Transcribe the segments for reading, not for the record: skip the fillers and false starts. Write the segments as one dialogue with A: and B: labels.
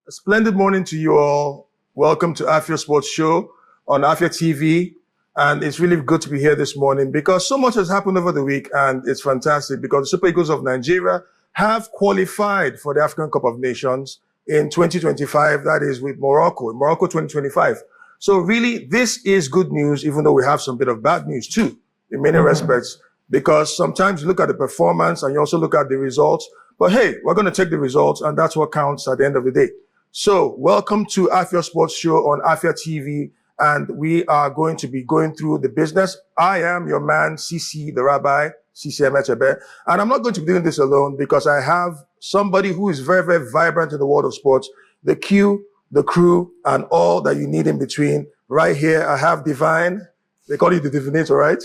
A: A splendid morning to you all. Welcome to Afia Sports Show on Afia TV. And it's really good to be here this morning because so much has happened over the week and it's fantastic because the Super Eagles of Nigeria have qualified for the African Cup of Nations in 2025. That is with Morocco 2025. So really, this is good news, even though we have some bit of bad news too, in many respects, because sometimes you look at the performance and you also look at the results. But hey, we're going to take the results and that's what counts at the end of the day. So welcome to Afia Sports Show on Afia TV. And we are going to be going through the business. I am your man, CC, the Rabbi, CC Emechebe. And I'm not going to be doing this alone because I have somebody who is very, very vibrant in the world of sports, the Q, the crew, and all that you need in between. Right here, I have Divine. They call you the Divinator, right?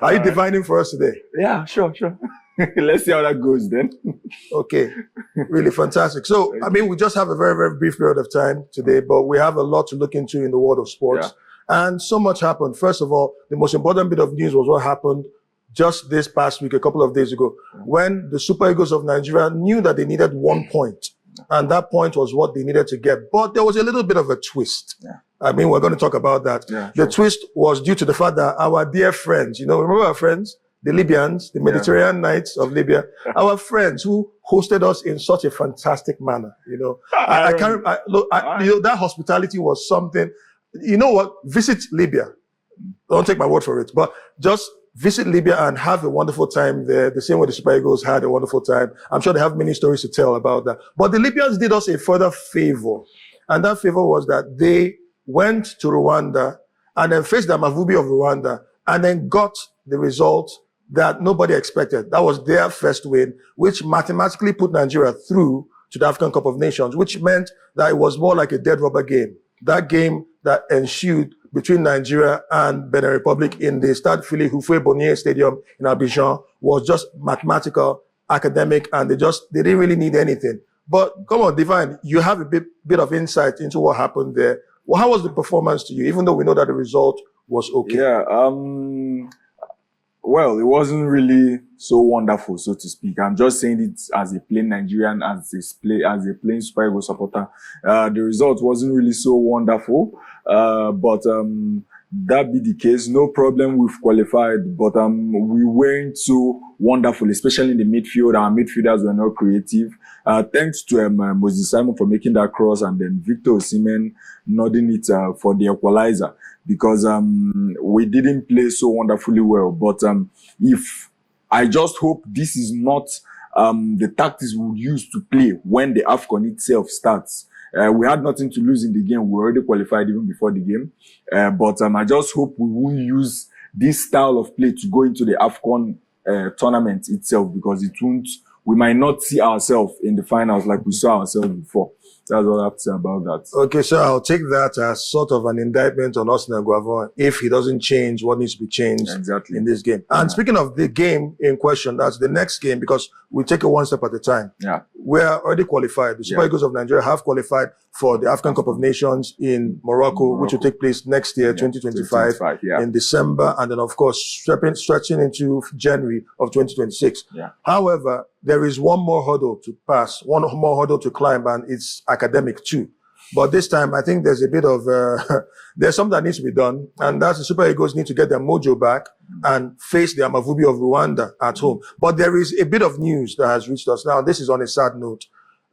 A: Are you divining for us today?
B: Yeah, sure. Let's see how that goes then.
A: Okay, really fantastic. So, I mean, we just have a very, very brief period of time today, but we have a lot to look into in the world of sports. Yeah. And so much happened. First of all, the most important bit of news was what happened just this past week, a couple of days ago, when the Super Eagles of Nigeria knew that they needed 1 point. And that point was what they needed to get. But there was a little bit of a twist. Yeah. I mean, we're going to talk about that. Yeah, the twist was due to the fact that our dear friends, remember our friends? The Libyans, the Mediterranean Knights of Libya, our friends who hosted us in such a fantastic manner, that hospitality was something, you know what? Visit Libya. Don't take my word for it, but just visit Libya and have a wonderful time there. The same way the Super Eagles had a wonderful time. I'm sure they have many stories to tell about that. But the Libyans did us a further favor. And that favor was that they went to Rwanda and then faced the Amavubi of Rwanda and then got the result that nobody expected. That was their first win, which mathematically put Nigeria through to the African Cup of Nations, which meant that it was more like a dead rubber game. That game that ensued between Nigeria and Benin Republic in the Stade Philippe Houphouët-Boigny Stadium in Abidjan was just mathematical, academic, and they didn't really need anything. But come on, Divine, you have a bit of insight into what happened there. Well, how was the performance to you, even though we know that the result was okay?
B: Yeah, well, it wasn't really so wonderful, so to speak. I'm just saying it as a plain Nigerian, as a plain Super Eagles supporter. The result wasn't really so wonderful, but that be the case. No problem, we've qualified, but we weren't so wonderful, especially in the midfield. Our midfielders were not creative. Thanks to Moses Simon for making that cross, and then Victor Osimhen nodding it for the equalizer, because we didn't play so wonderfully well. But if I just hope this is not the tactics we would use to play when the AFCON itself starts. We had nothing to lose in the game. We already qualified even before the game. But I just hope we won't use this style of play to go into the AFCON tournament itself, because we might not see ourselves in the finals like we saw ourselves before. That's what I have to say about that.
A: Okay, so I'll take that as sort of an indictment on Austin Aguavon if he doesn't change what needs to be changed in this game. And speaking of the game in question, that's the next game, because we take it one step at a time. Yeah. We're already qualified. The Super Eagles of Nigeria have qualified for the African Cup of Nations in Morocco, which will take place next year, 2025, in December, and then, of course, stretching into January of 2026. Yeah. However, there is one more hurdle to pass, one more hurdle to climb, and it's academic too. But this time, I think there's a bit of, there's something that needs to be done, and that's the Super Eagles need to get their mojo back and face the Amavubi of Rwanda at home. But there is a bit of news that has reached us now. This is on a sad note.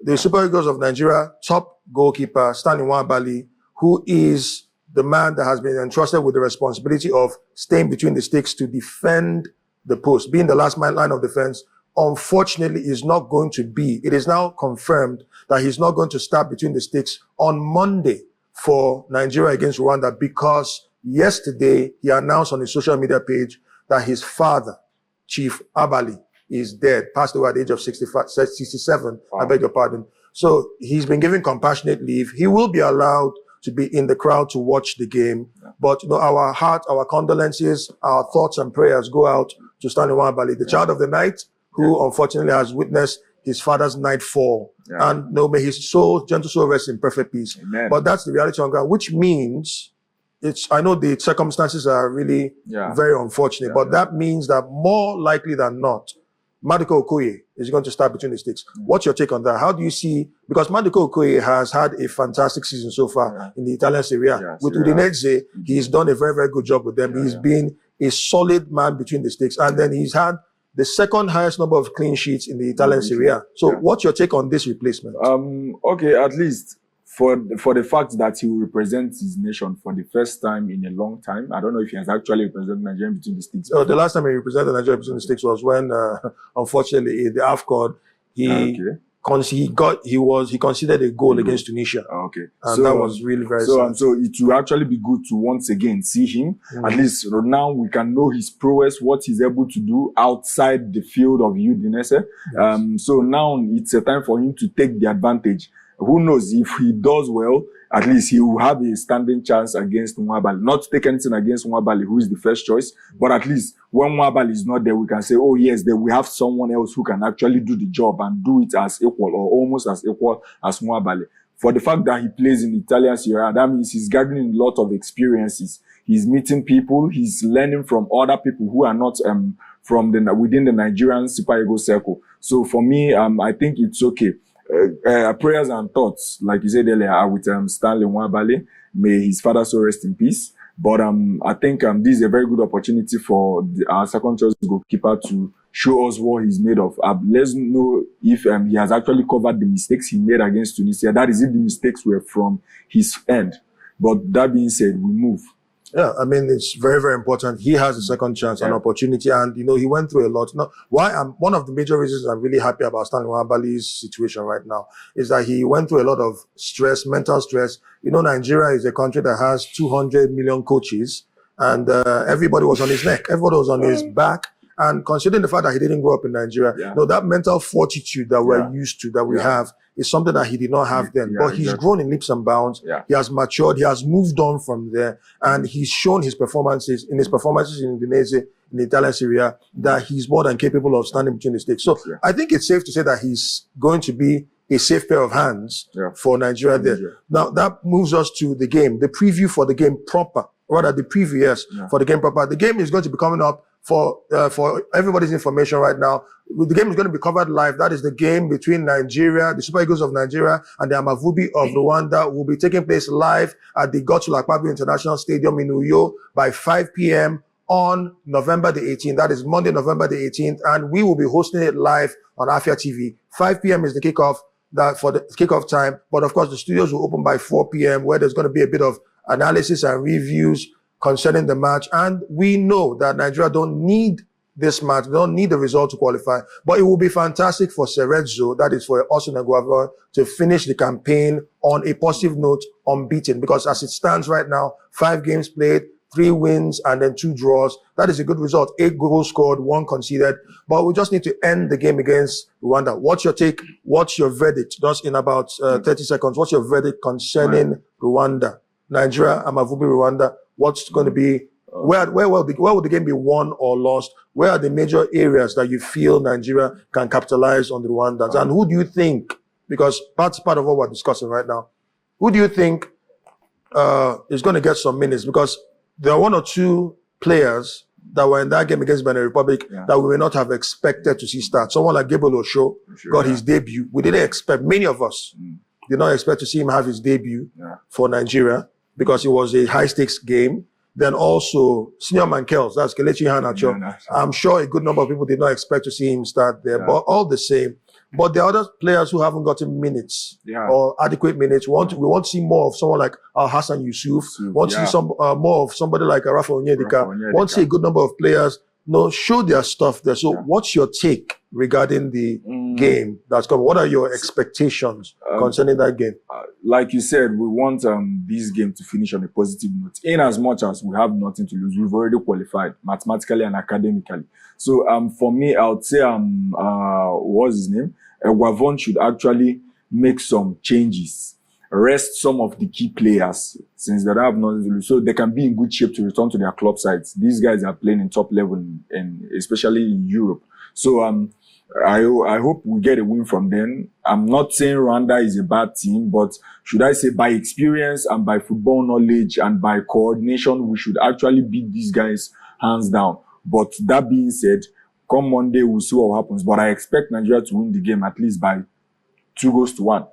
A: The Super Eagles of Nigeria top goalkeeper, Stanley Nwabali, who is the man that has been entrusted with the responsibility of staying between the sticks to defend the post, being the last line of defense, unfortunately is not going to be. It is now confirmed that he's not going to start between the sticks on Monday for Nigeria against Rwanda, because yesterday he announced on his social media page that his father, Chief Abali, is dead, passed away at the age of 67. Wow. I beg your pardon. So he's been given compassionate leave. He will be allowed to be in the crowd to watch the game. Yeah. But our heart, our condolences, our thoughts and prayers go out to Stanley Nwabali, the child of the night, who unfortunately has witnessed his father's nightfall. Yeah. And may his soul, gentle soul, rest in perfect peace. Amen. But that's the reality on ground, which means I know the circumstances are really very unfortunate, but that means that more likely than not, Maduka Okoye is going to start between the sticks. What's your take on that? How do you see, because Maduka Okoye has had a fantastic season so far in the Italian Serie A. With Udinese, he's done a very, very good job with them. He's been a solid man between the sticks. And then he's had the second highest number of clean sheets in the Italian Serie A. So what's your take on this replacement?
B: Okay, at least for the fact that he will represent his nation for the first time in a long time. I don't know if he has actually represented Nigeria between the sticks.
A: The last time he represented Nigeria between the sticks was when, unfortunately, in the AFCON, he considered a goal against Tunisia.
B: Okay.
A: And so that was really very sad.
B: So it will actually be good to once again see him. At least now we can know his prowess, what he's able to do outside the field of Udinese. So now it's a time for him to take the advantage. Who knows, if he does well, at least he will have a standing chance against Nwabali. Not to take anything against Nwabali, who is the first choice, but at least when Nwabali is not there, we can say, oh yes, then we have someone else who can actually do the job and do it as equal or almost as equal as Nwabali. For the fact that he plays in Italian Serie A, that means he's gathering a lot of experiences. He's meeting people, he's learning from other people who are not from within the Nigerian Super Eagles circle. So for me, I think it's okay. Prayers and thoughts, like you said earlier, are with Stanley Nwabali. May his father so rest in peace. But I think this is a very good opportunity for our second choice goalkeeper to show us what he's made of. Let's know if he has actually covered the mistakes he made against Tunisia. That is if the mistakes were from his end. But that being said, we move.
A: Yeah, I mean, it's very, very important. He has a second chance, an opportunity, and, you know, he went through a lot. Now, one of the major reasons I'm really happy about Stanley Nwabali's situation right now is that he went through a lot of stress, mental stress. You know, Nigeria is a country that has 200 million coaches, and everybody was on his neck. Everybody was on his back. And considering the fact that he didn't grow up in Nigeria, you know, that mental fortitude that we're used to, that we have, is something that he did not have then. But he's grown in leaps and bounds. He has matured. He has moved on from there. And he's shown his performances in Udinese, in the Italian Serie A, that he's more than capable of standing between the stakes. So I think it's safe to say that he's going to be a safe pair of hands for Nigeria there. Now, that moves us to the game, the preview for the game proper. Rather, the preview, for the game proper. The game is going to be coming up for everybody's information right now. The game is going to be covered live. That is the game between Nigeria, the Super Eagles of Nigeria, and the Amavubi of Rwanda. Will be taking place live at the Godswill Akpabio International Stadium in Uyo by 5 p.m. on November the 18th. That is Monday, November the 18th. And we will be hosting it live on Afia TV. 5 p.m. is the kickoff, for the kickoff time. But of course, the studios will open by 4 p.m. where there's going to be a bit of analysis and reviews concerning the match. And we know that Nigeria don't need this match. They don't need the result to qualify. But it will be fantastic for Cerezo, that is for Austin Aguava, to finish the campaign on a positive note, unbeaten. Because as it stands right now, 5 games played, 3 wins, and then 2 draws. That is a good result. 8 goals scored, 1 conceded. But we just need to end the game against Rwanda. What's your take? What's your verdict? Just in about 30 seconds. What's your verdict concerning Rwanda? Nigeria, Amavubi, Rwanda. What's going to be, where will the game be won or lost? Where are the major areas that you feel Nigeria can capitalize on the Rwandans? And who do you think, because that's part of what we're discussing right now, who do you think is going to get some minutes? Because there are 1 or 2 players that were in that game against Benin Republic that we may not have expected to see start. Someone like Gabriel Osho got his debut. We didn't expect, many of us did not expect to see him have his debut for Nigeria, because it was a high-stakes game. Then also, Senior Mankels, that's Kelechi Iheanacho. I'm sure a good number of people did not expect to see him start there, but all the same. But the other players who haven't gotten minutes or adequate minutes, we want to see more of someone like Hassan Yusuf. We want to see some more of somebody like Rafa Onyedika. We want to see a good number of players show their stuff there. So what's your take regarding the game that's coming? What are your expectations concerning that game?
B: Like you said, we want this game to finish on a positive note. In as much as we have nothing to lose, we've already qualified mathematically and academically. So for me, I would say what's his name? Guavon should actually make some changes. Rest some of the key players since they don't have nothing to lose, so they can be in good shape to return to their club sides. These guys are playing in top level, and especially in Europe. So I hope we get a win from them. I'm not saying Rwanda is a bad team, but should I say by experience and by football knowledge and by coordination, we should actually beat these guys hands down. But that being said, come Monday, we'll see what happens. But I expect Nigeria to win the game at least by 2-1.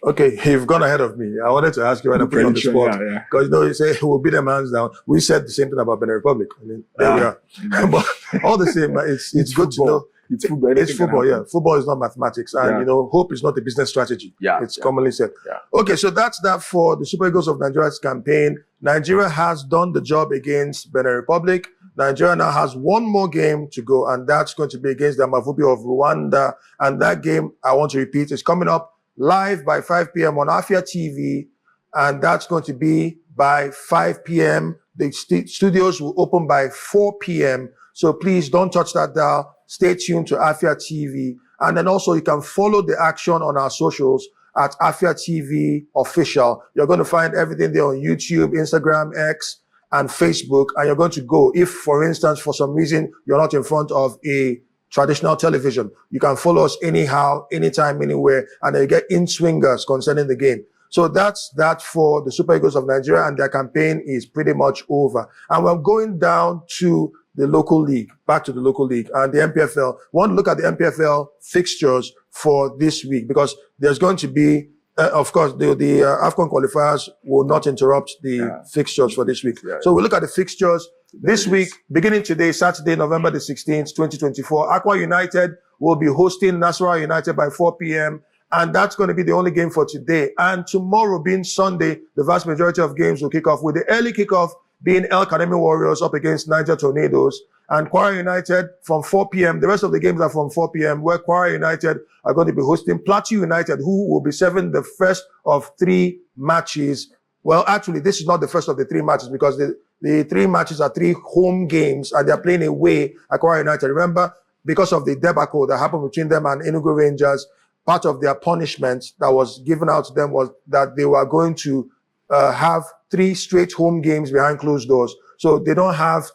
A: Okay, you've gone ahead of me. I wanted to ask you when I put you on the spot. Because, you say, we'll beat them hands down. We said the same thing about Benin Republic. I mean, there we are. But all the same, it's good to know.
B: It's football.
A: It's football, yeah. Football is not mathematics. And, hope is not a business strategy. It's commonly said. Okay, so that's that for the Super Eagles of Nigeria's campaign. Nigeria has done the job against Benin Republic. Nigeria now has one more game to go, and that's going to be against the Amavubi of Rwanda. And that game, I want to repeat, is coming up live by 5 p.m. on Afia TV, and that's going to be by 5 p.m. The studios will open by 4 p.m. So please don't touch that dial. Stay tuned to Afia TV. And then also you can follow the action on our socials at Afia TV Official. You're going to find everything there on YouTube, Instagram, X, and Facebook. And you're going to go, if, for instance, for some reason, you're not in front of a traditional television, you can follow us anyhow, anytime, anywhere, and you get in-swingers concerning the game. So that's that for the Super Eagles of Nigeria, and their campaign is pretty much over. And we're going down to the local league, back to the local league and the NPFL. Want to look at the NPFL fixtures for this week, because there's going to be, of course, the AFCON qualifiers will not interrupt the fixtures for this week. So we look at the fixtures this week, beginning today, Saturday, November the 16th, 2024. Aqua United will be hosting Nasarawa United by 4 p.m. And that's going to be the only game for today. And tomorrow being Sunday, the vast majority of games will kick off, with the early kickoff being El Kanemi Warriors up against Niger Tornadoes, and Kwara United from 4 p.m. The rest of the games are from 4 p.m., where Kwara United are going to be hosting Plateau United, who will be serving the first of 3 matches. Well, actually, this is not the first of the 3 matches, because the 3 matches are 3 home games, and they're playing away at Kwara United. Remember, because of the debacle that happened between them and Enugu Rangers, part of their punishment that was given out to them was that they were going to have 3 straight home games behind closed doors. So they don't have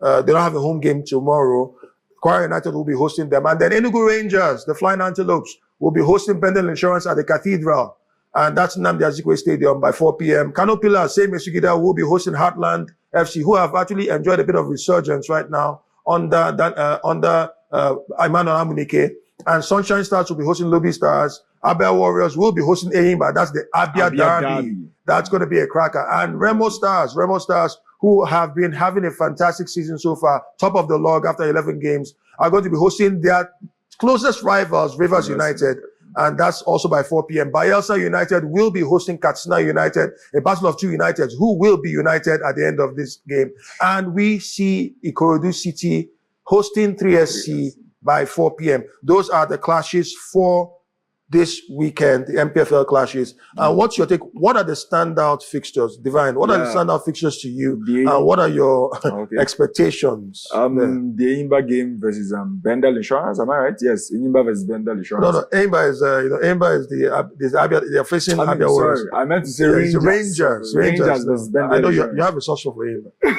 A: a home game tomorrow. Kwara United will be hosting them. And then Enugu Rangers, the Flying Antelopes, will be hosting Pendle Insurance at the Cathedral. And that's Nnamdi Azikiwe Stadium by 4 p.m. Kano Pillars, same as Sugida, will be hosting Heartland FC, who have actually enjoyed a bit of resurgence right now under Emmanuel Amunike. And Sunshine Stars will be hosting Lobby Stars. Abia Warriors will be hosting Eyimba. That's the Abia Derby. That's going to be a cracker. And Remo Stars, who have been having a fantastic season so far, top of the log after 11 games, are going to be hosting their closest rivals, Rivers United. And that's also by 4 p.m. Bayelsa United will be hosting Katsina United, a battle of 2 Uniteds who will be united at the end of this game. And we see Ikorodu City hosting 3SC by 4 p.m. Those are the clashes for this weekend, the MPFL clashes. And what's your take? What are the standout fixtures, Divine? What are the standout fixtures to you? And what are your expectations?
B: The Eyimba game versus Bendel Insurance. Am I right? Yes, Eyimba versus Bendel Insurance.
A: No, Eyimba is Eyimba is the Abia. They're facing Abia Warriors.
B: I meant to say Rangers. Rangers versus Bendel.
A: I know you have a soft spot for Eyimba.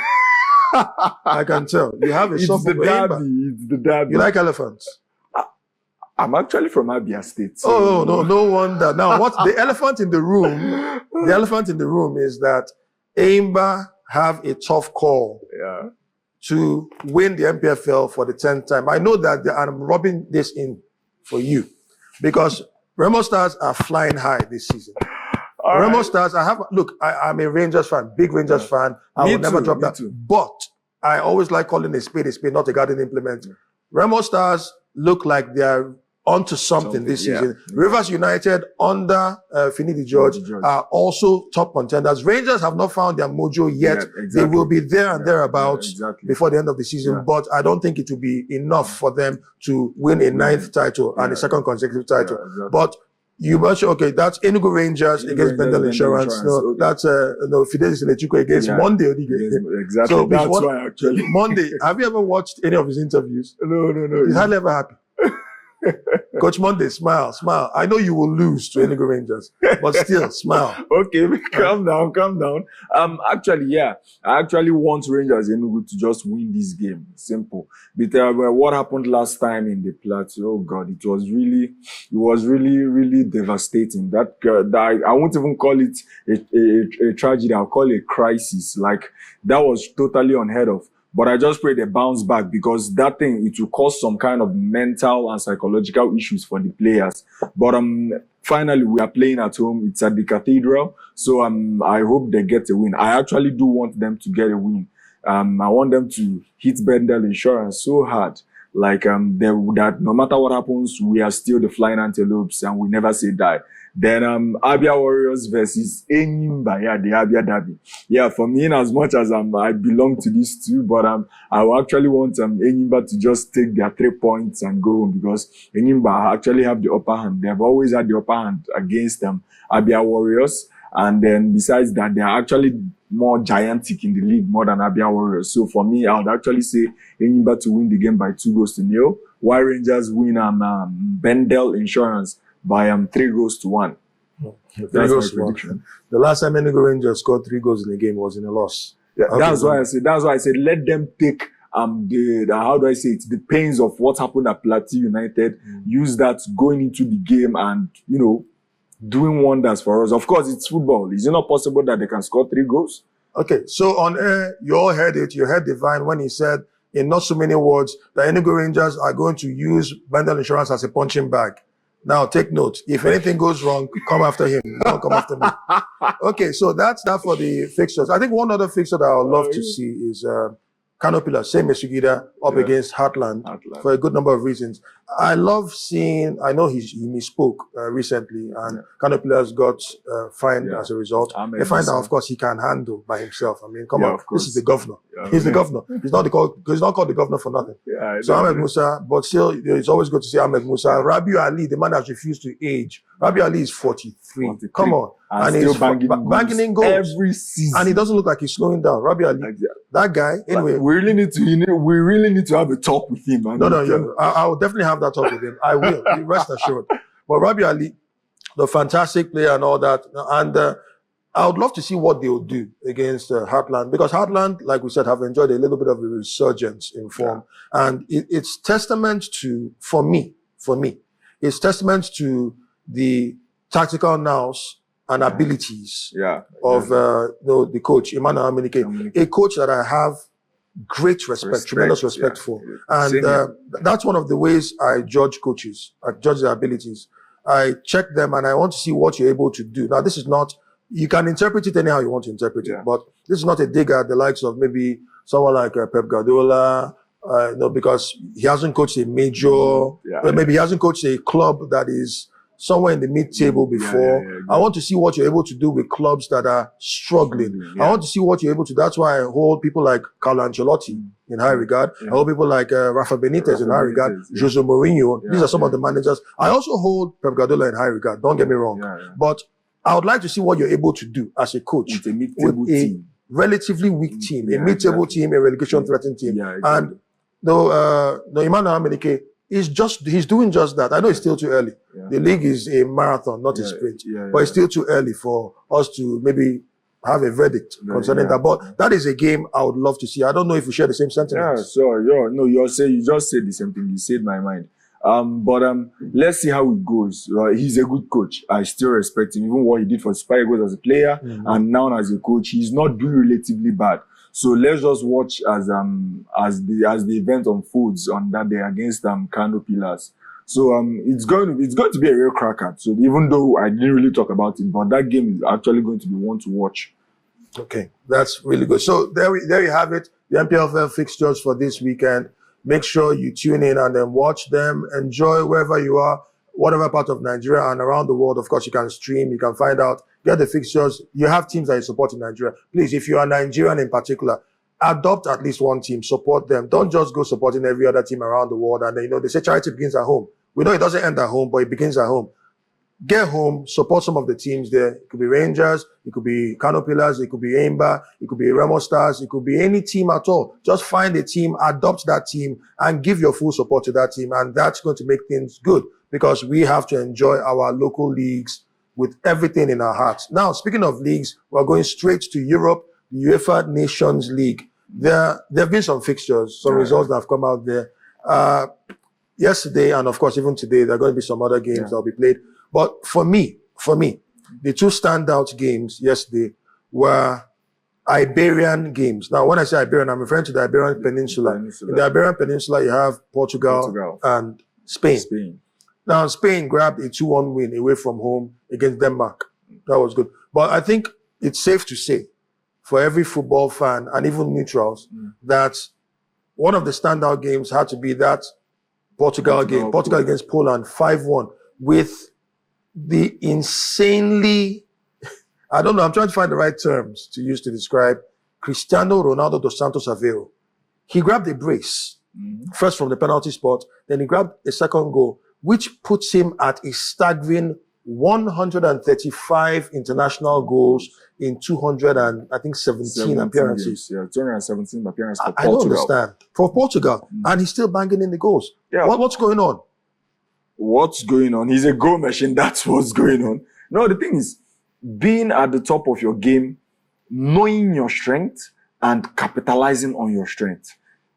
A: I can tell. You have a soft spot for Eyimba.
B: It's the derby.
A: You like elephants?
B: I'm actually from Abia State. So.
A: Oh, no wonder. Now, what's the elephant in the room? The elephant in the room is that Eyimba have a tough call to win the MPFL for the 10th time. I know that I'm rubbing this in for you, because Remo Stars are flying high this season. Remo Stars, I'm a Rangers fan, big Rangers fan. I will never drop that. But I always like calling a spade, not a garden implement. Remo Stars look like they're onto something this season. Rivers United under Finidi George are also top contenders. Rangers have not found their mojo yet. They will be there and thereabouts before the end of the season, but I don't think it will be enough for them to win a 9th title and a 2nd consecutive title. But you mentioned, that's Enugu Rangers against Bendel Insurance. No, that's Fidelis Elechukwu against Monday.
B: Exactly.
A: So
B: that's why actually.
A: Monday. Have you ever watched any of his interviews?
B: No.
A: He's hardly ever happy. Coach Monday, smile. I know you will lose to Enugu Rangers, but still, smile.
B: Okay, calm down. Actually, I actually want Rangers Enugu to just win this game. Simple. But what happened last time in the Plateau? Oh God, it was really devastating. That I won't even call it a tragedy. I'll call it a crisis. Like, that was totally unheard of. But I just pray they bounce back, because that thing, it will cause some kind of mental and psychological issues for the players. But finally, we are playing at home. It's at the Cathedral. So I hope they get a win. I actually do want them to get a win. I want them to hit Bendel Insurance so hard. Like, that no matter what happens, we are still the Flying Antelopes and we never say die. Then, Abia Warriors versus Enyimba, the Abia Derby. Yeah, for me, in as much as, I belong to these two, but, I will actually want, Enyimba to just take their 3 points and go home, because Enyimba actually have the upper hand. They've always had the upper hand against, Abia Warriors. And then besides that, they are actually more gigantic in the league more than Abia Warriors. So for me, I would actually say Enyimba to win the game by 2-0, while Rangers win Bendel Insurance by 3-1. That's my prediction.
A: The last time Enugu Rangers scored 3 goals in a game was in a loss.
B: Yeah, that's why I said let them take the pains of what happened at Plateau United, use that going into the game and, doing wonders for us. Of course, it's football. Is it not possible that they can score 3 goals?
A: Okay, so on air, you all heard it. You heard Divine when he said, in not so many words, the Enugu Rangers are going to use Bendel Insurance as a punching bag. Now, take note. If anything goes wrong, come after him. Don't come after me. Okay, so that's that for the fixtures. I think one other fixture that I would love to see is Canopilla, same as Sugida, up against Heartland for a good number of reasons. I love seeing, I know he misspoke recently, and Canopilla's got fined as a result. They find out, of course, he can handle by himself. I mean, come on, this is the governor. He's the governor. He's not called the governor for nothing. So Ahmed Musa, but still, it's always good to see Ahmed Musa. Rabiu Ali, the man has refused to age. Rabiu Ali is 43. Come on. And he's banging in goals
B: every season.
A: And he doesn't look like he's slowing down. Rabiu Ali, that guy, anyway.
B: We really need to have a talk with him.
A: I will definitely have that talk with him. I will, rest assured. But Rabiu Ali, the fantastic player and all that, and I would love to see what they will do against Heartland, because Heartland, like we said, have enjoyed a little bit of a resurgence in form. And it's testament to, for me, it's testament to the tactical nous and abilities of the coach, Emmanuel Amenike, a coach that I have great tremendous respect for. And that's one of the ways I judge coaches. I judge their abilities. I check them and I want to see what you're able to do. Now, this is not, you can interpret it anyhow you want to interpret it, but this is not a dig at the likes of maybe someone like Pep Guardiola, because he hasn't coached a major, maybe he hasn't coached a club that is somewhere in the mid-table before. Exactly. I want to see what you're able to do with clubs that are struggling. I want to see what you're able to. That's why I hold people like Carlo Ancelotti in high regard. I hold people like Rafa Benitez in high regard. Jose Mourinho. These are some of the managers. I also hold Pep Guardiola in high regard. Don't get me wrong. But I would like to see what you're able to do as a coach with a mid-table team. Relatively weak team, a mid-table team, a relegation-threatened team. And Emmanuel Amenike, he's doing just that. I know it's still too early. The league is a marathon, not a sprint. But it's still too early for us to maybe have a verdict concerning that. But that is a game I would love to see. I don't know if we share the same sentiments.
B: Yeah, so you just said the same thing. You said my mind. But let's see how it goes. He's a good coach. I still respect him, even what he did for Super Eagles as a player and now as a coach. He's not doing relatively bad. So let's just watch as the event unfolds on that day against Kano Pillars. So it's going to be a real cracker. So even though I didn't really talk about it, but that game is actually going to be one to watch.
A: Okay, that's really good. So there you have it. The NPFL fixtures for this weekend. Make sure you tune in and then watch them. Enjoy wherever you are, whatever part of Nigeria and around the world. Of course, you can stream, you can find out, get the fixtures. You have teams that you support in Nigeria. Please, if you are Nigerian in particular, adopt at least one team, support them. Don't just go supporting every other team around the world. And then, they say charity begins at home. We know it doesn't end at home, but it begins at home. Get home, support some of the teams there. It could be Rangers, it could be Kano Pillars, it could be Aimba, it could be Remo Stars, it could be any team at all. Just find a team, adopt that team, and give your full support to that team. And that's going to make things good, because we have to enjoy our local leagues with everything in our hearts. Now, speaking of leagues, we're going straight to Europe, the UEFA Nations League. There have been some fixtures, some results that have come out there. Yesterday, and of course, even today, there are going to be some other games that will be played. But for me, the two standout games yesterday were Iberian games. Now, when I say Iberian, I'm referring to the Iberian Peninsula. In the Iberian Peninsula, you have Portugal. And Spain. Now, Spain grabbed a 2-1 win away from home against Denmark. That was good. But I think it's safe to say, for every football fan and even neutrals, that one of the standout games had to be that Portugal game. Portugal against Poland, 5-1, with the insanely, I don't know, I'm trying to find the right terms to use to describe Cristiano Ronaldo dos Santos Aveiro. He grabbed a brace, first from the penalty spot, then he grabbed a second goal, which puts him at a staggering 135 international goals in 217 appearances.
B: Games, 217 appearances for
A: Portugal. I don't understand. For Portugal. And he's still banging in the goals. Yeah. What's going on?
B: What's going on? He's a goal machine. That's what's going on. No, the thing is, being at the top of your game, knowing your strength and capitalizing on your strength.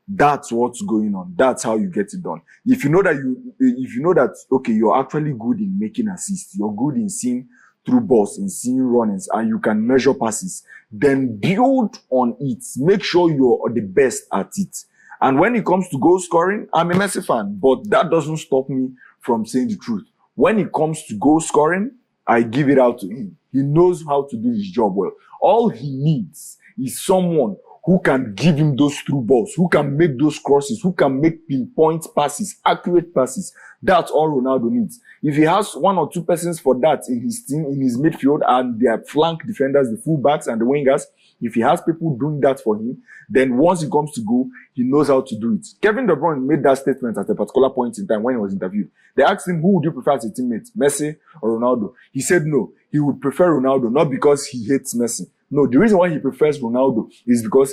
B: That's what's going on. That's how you get it done. If you know that, okay, you're actually good in making assists, you're good in seeing through balls, in seeing runnings, and you can measure passes, then build on it. Make sure you're the best at it. And when it comes to goal scoring, I'm a Messi fan, but that doesn't stop me from saying the truth. When it comes to goal scoring, I give it out to him. He knows how to do his job well. All he needs is someone who can give him those through balls, who can make those crosses, who can make pinpoint passes, accurate passes. That's all Ronaldo needs. If he has one or two persons for that in his team, in his midfield, and their flank defenders, the fullbacks and the wingers, if he has people doing that for him, then once he comes to goal, he knows how to do it. Kevin De Bruyne made that statement at a particular point in time when he was interviewed. They asked him, who would you prefer as a teammate, Messi or Ronaldo? He said no, he would prefer Ronaldo, not because he hates Messi. No, the reason why he prefers Ronaldo is because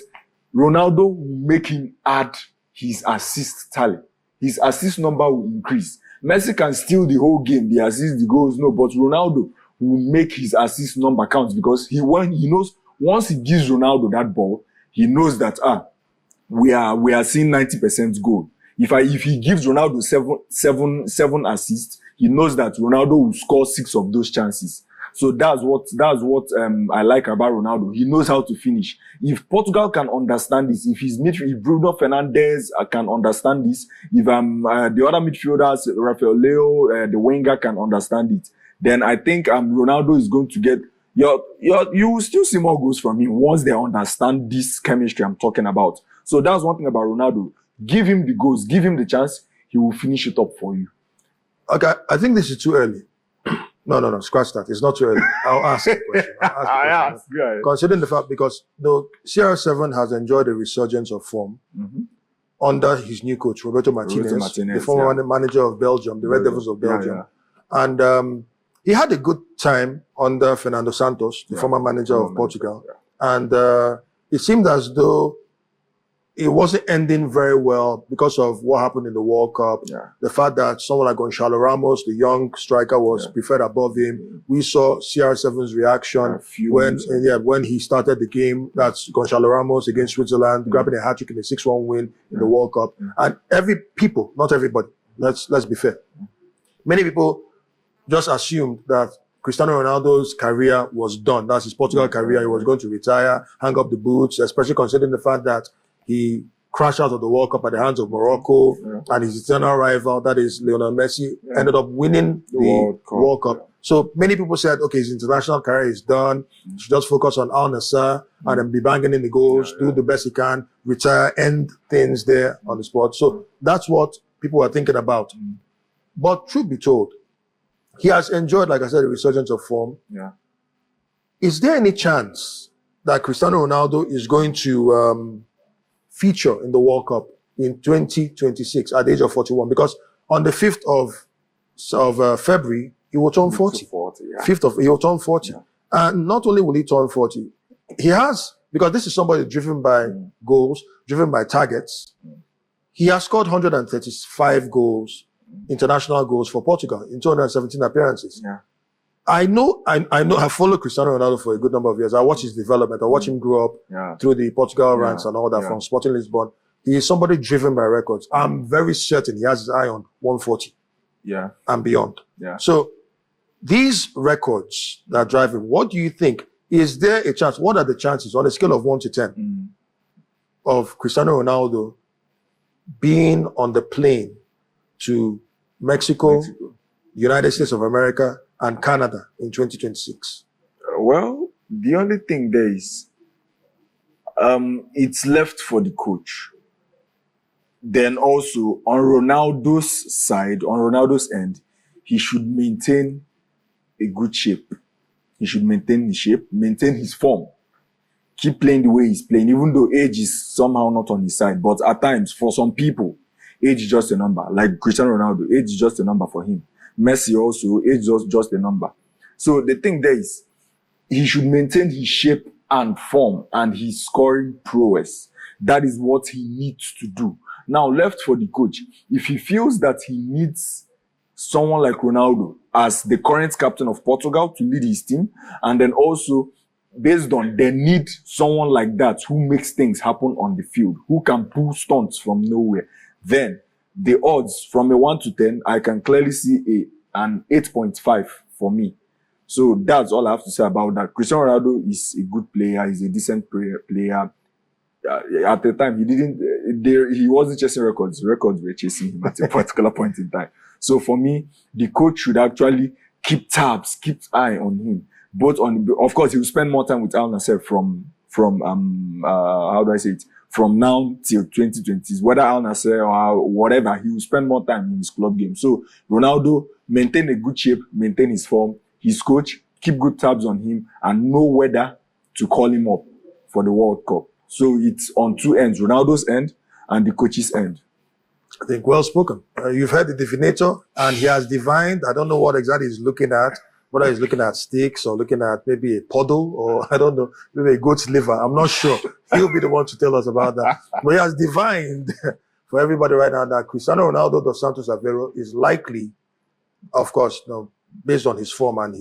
B: Ronaldo will make him add his assist tally. His assist number will increase. Messi can steal the whole game, the assists, the goals, no, but Ronaldo will make his assist number count because he knows once he gives Ronaldo that ball, he knows that we are seeing 90% goal. If he gives Ronaldo seven assists, he knows that Ronaldo will score 6 of those chances. So that's what I like about Ronaldo. He knows how to finish. If Portugal can understand this, if Bruno Fernandes can understand this, if the other midfielders, Rafael Leo, the winger can understand it, then I think Ronaldo is going to get you will still see more goals from him once they understand this chemistry I'm talking about. So that's one thing about Ronaldo. Give him the goals, give him the chance, he will finish it up for you.
A: Okay, I think this is too early. No, scratch that. It's not too early. I'll ask the question. Considering the fact, because the CR7 has enjoyed a resurgence of form under his new coach, Roberto Martinez, the former manager of Belgium, the Red Devils of Belgium. And he had a good time under Fernando Santos, the former manager of Portugal. And it seemed as though it wasn't ending very well because of what happened in the World Cup. The fact that someone like Gonçalo Ramos, the young striker, was preferred above him. We saw CR7's reaction when he started the game. That's Gonçalo Ramos against Switzerland, grabbing a hat-trick in a 6-1 win in the World Cup. And not everybody, let's be fair. Many people just assumed that Cristiano Ronaldo's career was done. That's his Portugal career. He was going to retire, hang up the boots, especially considering the fact that he crashed out of the World Cup at the hands of Morocco, and his eternal rival, that is Lionel Messi, ended up winning the World Cup. So many people said, okay, his international career is done. He should just focus on Al Nassr and then be banging in the goals, do the best he can, retire, end things there on the spot. So that's what people were thinking about. But truth be told, he has enjoyed, like I said, a resurgence of form. Is there any chance that Cristiano Ronaldo is going to feature in the World Cup in 2026 at the age of 41? Because on the 5th of February, he will turn 40. He will turn 40. And not only will he turn 40, he has, because this is somebody driven by goals, driven by targets, he has scored 135 goals, international goals for Portugal in 217 appearances. I know, I followed Cristiano Ronaldo for a good number of years. I watch his development. I watch him grow up through the Portugal ranks and all that from Sporting Lisbon. He is somebody driven by records. I'm very certain he has his eye on 140 and beyond. So these records that drive him, what do you think is there a chance? What are the chances on a scale of 1 to 10 of Cristiano Ronaldo being on the plane to Mexico, United States of America, and Canada in 2026?
B: Well, the only thing there is, it's left for the coach. Then also on Ronaldo's side, on Ronaldo's end, he should maintain a good shape. He should maintain the shape, maintain his form, keep playing the way he's playing, even though age is somehow not on his side. But at times, for some people, age is just a number. Like Cristiano Ronaldo, age is just a number for him. Messi also, age is just a number. So the thing there is, he should maintain his shape and form and his scoring prowess. That is what he needs to do. Now, left for the coach, if he feels that he needs someone like Ronaldo as the current captain of Portugal to lead his team, and then also based on they need someone like that who makes things happen on the field, who can pull stunts from nowhere, then the odds from a 1 to 10, I can clearly see an 8.5 for me. So that's all I have to say about that. Cristiano Ronaldo is a good player. He's a decent player. At the time, he wasn't chasing records. Records were chasing him at a particular point in time. So for me, the coach should actually keep eye on him. Of course, he will spend more time with Al Nassr from how do I say it? From now till 2020s, whether Al Nassr or whatever, he will spend more time in his club game. So Ronaldo, maintain a good shape, maintain his form. His coach, keep good tabs on him and know whether to call him up for the World Cup. So it's on two ends, Ronaldo's end and the coach's end.
A: I think well spoken. You've heard the divinator, and he has divined. I don't know what exactly he's looking at, whether he's looking at sticks or looking at maybe a puddle or I don't know, maybe a goat's liver. I'm not sure. He'll be the one to tell us about that. But he has divined for everybody right now that Cristiano Ronaldo dos Santos Aveiro is likely, of course, based on his form and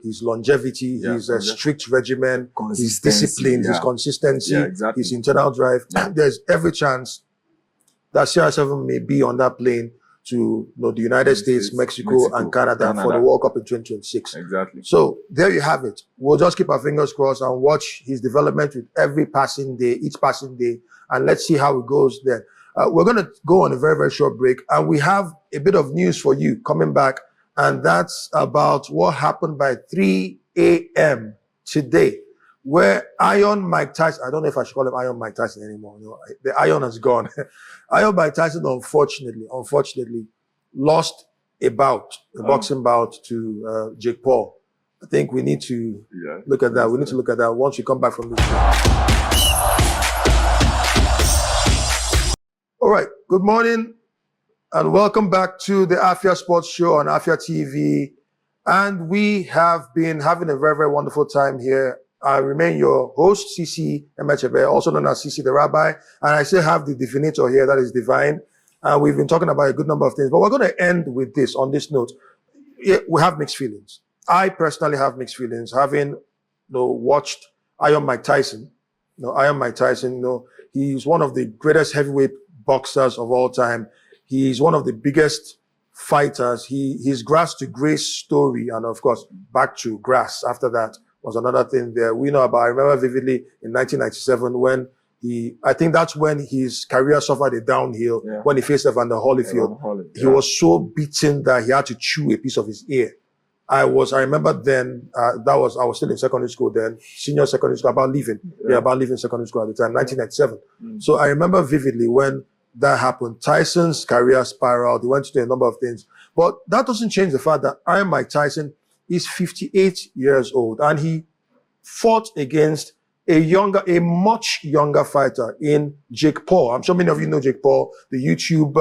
A: his longevity, his strict regimen, his discipline, his consistency, his internal drive. There's every chance that CR7 may be on that plane to the United States, Mexico, and Canada for the World Cup in 2026.
B: Exactly.
A: So there you have it. We'll just keep our fingers crossed and watch his development with each passing day, and let's see how it goes then. We're going to go on a very, very short break, and we have a bit of news for you coming back. And that's about what happened by 3 a.m. today, where Iron Mike Tyson, I don't know if I should call him Iron Mike Tyson anymore. The Iron has gone. Iron Mike Tyson, unfortunately, lost a boxing bout to Jake Paul. I think we need to look at that. We need to look at that once we come back from this show. All right. Good morning. And welcome back to the Afia Sports Show on Afia TV. And we have been having a very, very wonderful time here. I remain your host, CC Emechebe, also known as CC the Rabbi. And I still have the divinator here, that is Divine. And we've been talking about a good number of things. But we're going to end with this, on this note. We have mixed feelings. I personally have mixed feelings, having watched Iron Mike Tyson. He's one of the greatest heavyweight boxers of all time. He's one of the biggest fighters. His grass to grace story, and of course, back to grass after that was another thing there. I remember vividly in 1997 when I think that's when his career suffered a downhill when he faced Evander Holyfield. He was so beaten that he had to chew a piece of his ear. I remember then, I was still in secondary school then, senior secondary school, about leaving secondary school at the time, 1997. So I remember vividly when that happened. Tyson's career spiraled. He went to do a number of things. But that doesn't change the fact that Iron Mike Tyson is 58 years old and he fought against a much younger fighter in Jake Paul. I'm sure many of you know Jake Paul, the YouTube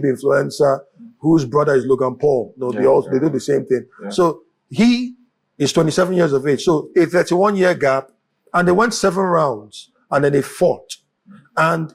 A: influencer whose brother is Logan Paul. They do the same thing. Yeah. So he is 27 years of age. So a 31-year gap, and they went 7 rounds and then they fought. And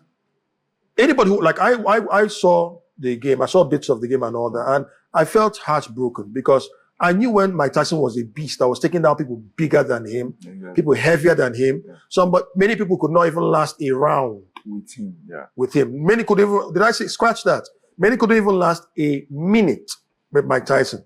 A: anybody who, I saw the game, I saw bits of the game and all that, and I felt heartbroken because I knew when Mike Tyson was a beast that was taking down people bigger than him, people heavier than him. But many people could not even last a round with him. Many could even, scratch that. Many couldn't even last a minute with Mike Tyson.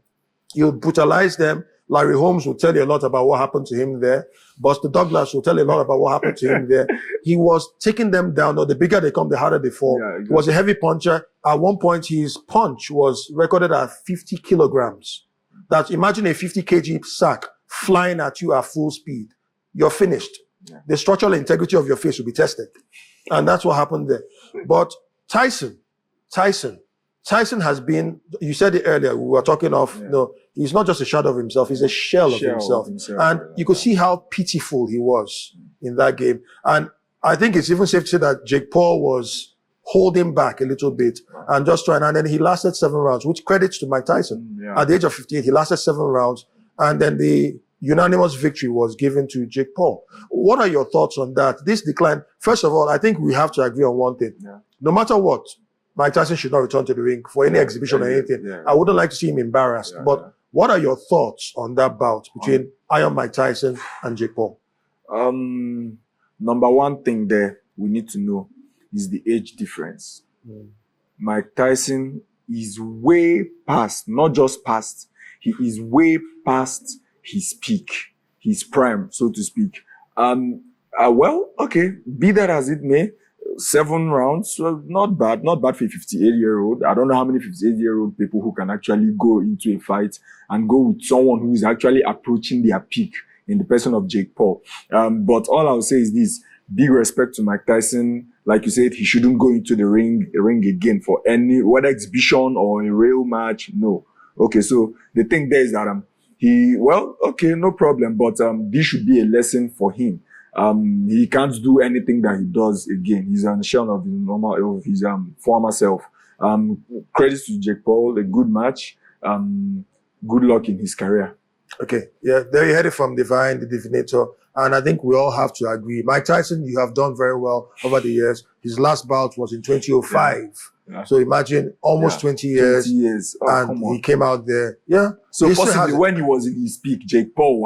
A: He would brutalize them Larry Holmes will tell you a lot about what happened to him there. Buster Douglas will tell you a lot about what happened to him there. He was taking them down. Or the bigger they come, the harder they fall. Yeah, exactly. He was a heavy puncher. At one point, his punch was recorded at 50 kilograms. That's, imagine a 50 kg sack flying at you at full speed. You're finished. Yeah. The structural integrity of your face will be tested. And that's what happened there. But Tyson has been, you said it earlier, we were talking of, he's not just a shadow of himself, he's a shell of himself. And you could see how pitiful he was in that game. And I think it's even safe to say that Jake Paul was holding back a little bit and just trying, and then he lasted 7 rounds, which credits to Mike Tyson. Yeah. At the age of 58, he lasted 7 rounds, and then the unanimous victory was given to Jake Paul. What are your thoughts on that? This decline, first of all, I think we have to agree on one thing. Yeah. No matter what, Mike Tyson should not return to the ring for any exhibition or anything. Yeah. I wouldn't like to see him embarrassed. But what are your thoughts on that bout between Iron Mike Tyson and Jake Paul?
B: Number one thing there we need to know is the age difference. Mike Tyson is way past, not just past, he is way past his peak, his prime, so to speak. Well, okay, be that as it may, 7 rounds, well, not bad for a 58-year-old. I don't know how many 58-year-old people who can actually go into a fight and go with someone who is actually approaching their peak in the person of Jake Paul. But all I'll say is this, big respect to Mike Tyson. Like you said, he shouldn't go into the ring again for any, whether exhibition or a real match. No. Okay, so the thing there is that, okay, no problem, but this should be a lesson for him. He can't do anything that he does again. He's a shell of his former self. Credits to Jake Paul, a good match. Good luck in his career.
A: Okay, yeah, there you heard it from Divine, the Divinator, and I think we all have to agree. Mike Tyson, you have done very well over the years. His last bout was in 2005. Yeah. So imagine almost 20 years. 20 years. Oh, and he came out there. Yeah.
B: So possibly when he was in his peak, Jake Paul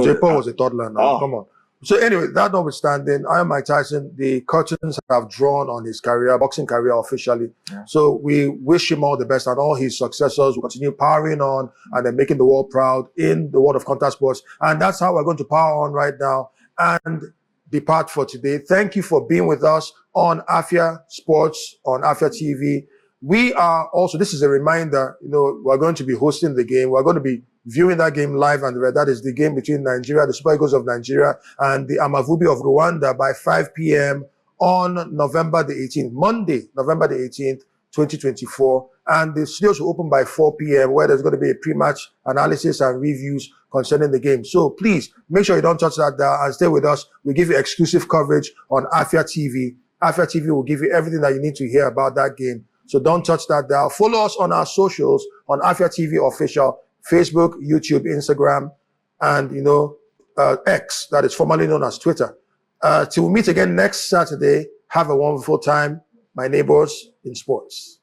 A: Jake Paul was a toddler now. Come on. So anyway, that notwithstanding, Iron Mike Tyson, the curtains have drawn on his career, boxing career officially. Yeah. So we wish him all the best, and all his successors will continue powering on and then making the world proud in the world of contact sports. And that's how we're going to power on right now and depart for today. Thank you for being with us on Afia Sports, on Afia TV. We are also, this is a reminder, we're going to be hosting the game. We're going to be viewing that game live, and that is the game between Nigeria, the Super Eagles of Nigeria, and the Amavubi of Rwanda by 5 p.m. on November the 18th, Monday, November the 18th, 2024. And the studios will open by 4 p.m. where there's going to be a pre-match analysis and reviews concerning the game. So please make sure you don't touch that dial and stay with us. We give you exclusive coverage on Afia TV. Afia TV will give you everything that you need to hear about that game. So don't touch that dial. Follow us on our socials on Afia TV Official, Facebook, YouTube, Instagram, and, X, that is formerly known as Twitter. Till we meet again next Saturday, have a wonderful time, my neighbors in sports.